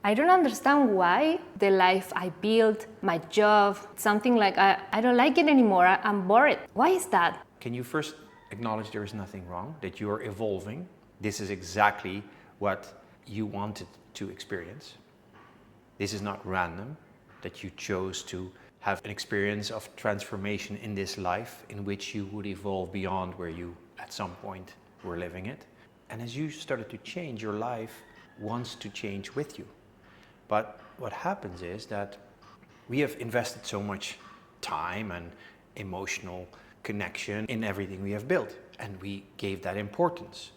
I don't understand why the life I built, my job, something like I don't like it anymore. I'm bored. Why is that? Can you first acknowledge there is nothing wrong, that you're evolving? This is exactly what you wanted to experience. This is not random, that you chose to have an experience of transformation in this life in which you would evolve beyond where you at some point were living it. And as you started to change, your life wants to change with you. But what happens is that we have invested so much time and emotional connection in everything we have built, and we gave that importance.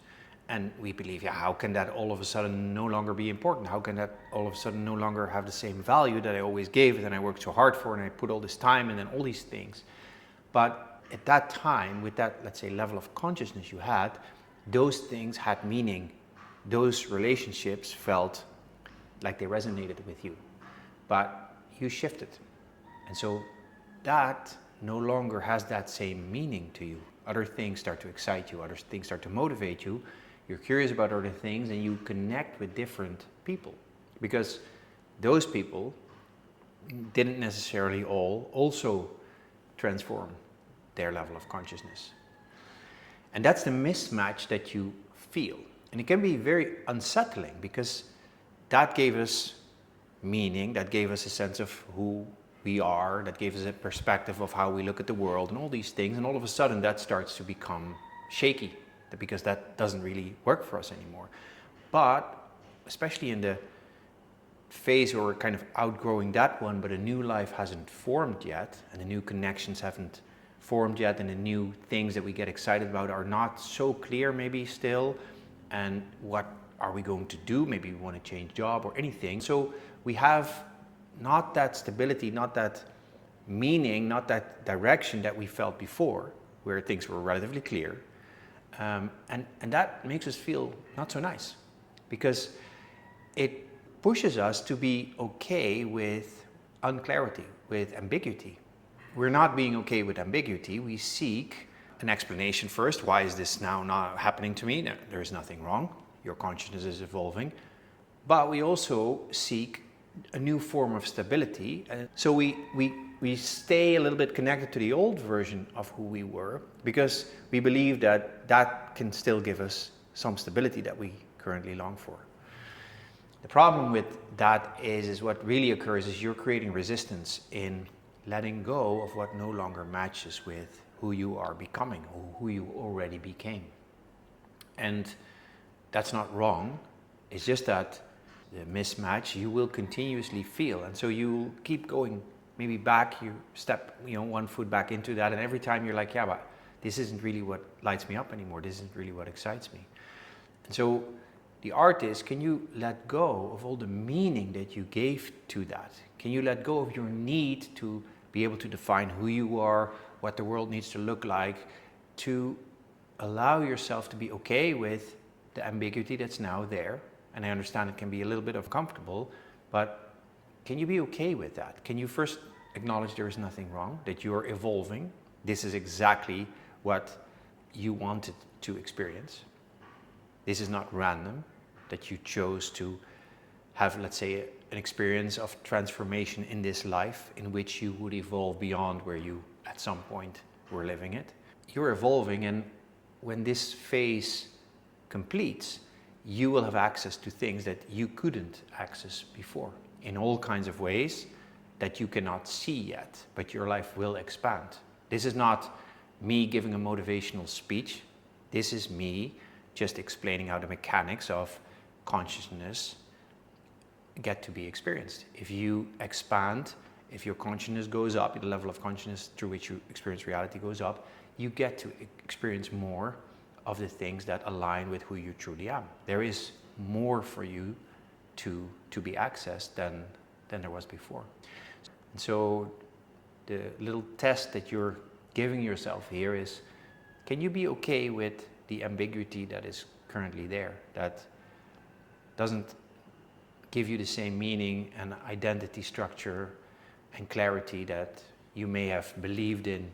And we believe, yeah, how can that all of a sudden no longer be important? How can that all of a sudden no longer have the same value that I always gave it and I worked so hard for and I put all this time and then all these things? But at that time, with that, let's say, level of consciousness you had, those things had meaning. Those relationships felt like they resonated with you. But you shifted. And so that no longer has that same meaning to you. Other things start to excite you, other things start to motivate you. You're curious about other things and you connect with different people. Because those people didn't necessarily all also transform their level of consciousness. And that's the mismatch that you feel. And it can be very unsettling because that gave us meaning, that gave us a sense of who we are, that gave us a perspective of how we look at the world and all these things. And all of a sudden that starts to become shaky because that doesn't really work for us anymore. But especially in the phase where we're kind of outgrowing that one, but a new life hasn't formed yet, and the new connections haven't formed yet, and the new things that we get excited about are not so clear maybe still. And what are we going to do? Maybe we want to change job or anything. So we have not that stability, not that meaning, not that direction that we felt before, where things were relatively clear. And that makes us feel not so nice, because it pushes us to be okay with unclarity, with ambiguity. We're not being okay with ambiguity. We seek an explanation first. Why is this now not happening to me? No, there is nothing wrong. Your consciousness is evolving. But we also seek a new form of stability. So we stay a little bit connected to the old version of who we were because we believe that that can still give us some stability that we currently long for. The problem with that is what really occurs is you're creating resistance in letting go of what no longer matches with who you are becoming, or who you already became. And that's not wrong. It's just that the mismatch you will continuously feel. And so you keep going maybe back, you step one foot back into that, and every time you're like, yeah, but this isn't really what lights me up anymore. This isn't really what excites me. And so the art is, can you let go of all the meaning that you gave to that? Can you let go of your need to be able to define who you are, what the world needs to look like, to allow yourself to be okay with the ambiguity that's now there? And I understand it can be a little bit uncomfortable, but can you be okay with that? Can you first acknowledge there is nothing wrong, that you're evolving? This is exactly what you wanted to experience. This is not random, that you chose to have, let's say, an experience of transformation in this life in which you would evolve beyond where you at some point were living it. You're evolving, and when this phase completes, you will have access to things that you couldn't access before in all kinds of ways that you cannot see yet, but your life will expand. This is not me giving a motivational speech. This is me just explaining how the mechanics of consciousness get to be experienced. If you expand, if your consciousness goes up, the level of consciousness through which you experience reality goes up, you get to experience more of the things that align with who you truly are. There is more for you to be accessed than there was before. And so the little test that you're giving yourself here is, can you be okay with the ambiguity that is currently there, that doesn't give you the same meaning and identity structure and clarity that you may have believed in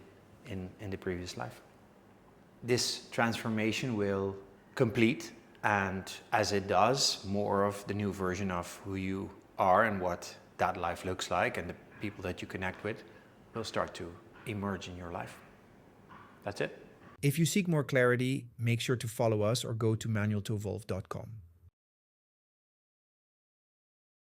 the previous life? This transformation will complete, and as it does, more of the new version of who you are and what that life looks like, and the people that you connect with will start to emerge in your life. That's it. If you seek more clarity, make sure to follow us or go to manualtoevolve.com.